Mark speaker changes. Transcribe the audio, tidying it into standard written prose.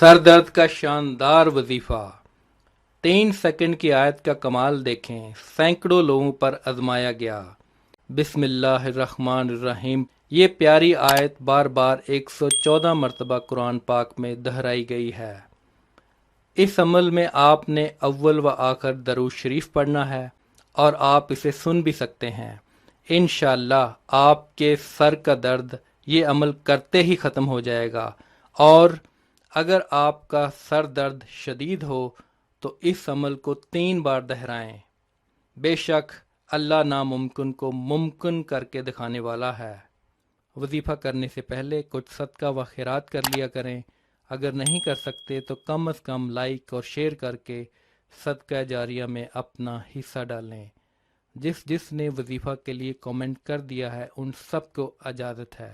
Speaker 1: سر درد کا شاندار وظیفہ 3 سیکنڈ کی آیت کا کمال دیکھیں، سینکڑوں لوگوں پر آزمایا گیا۔ بسم اللہ الرحمن الرحیم، یہ پیاری آیت بار بار 114 مرتبہ قرآن پاک میں دہرائی گئی ہے۔ اس عمل میں آپ نے اول و آخر درود شریف پڑھنا ہے اور آپ اسے سن بھی سکتے ہیں۔ انشاءاللہ آپ کے سر کا درد یہ عمل کرتے ہی ختم ہو جائے گا، اور اگر آپ کا سر درد شدید ہو تو اس عمل کو 3 بار دہرائیں۔ بے شک اللہ ناممکن کو ممکن کر کے دکھانے والا ہے۔ وظیفہ کرنے سے پہلے کچھ صدقہ و خیرات کر لیا کریں۔ اگر نہیں کر سکتے تو کم از کم لائک اور شیئر کر کے صدقہ جاریہ میں اپنا حصہ ڈالیں۔ جس نے وظیفہ کے لیے کامنٹ کر دیا ہے ان سب کو اجازت ہے۔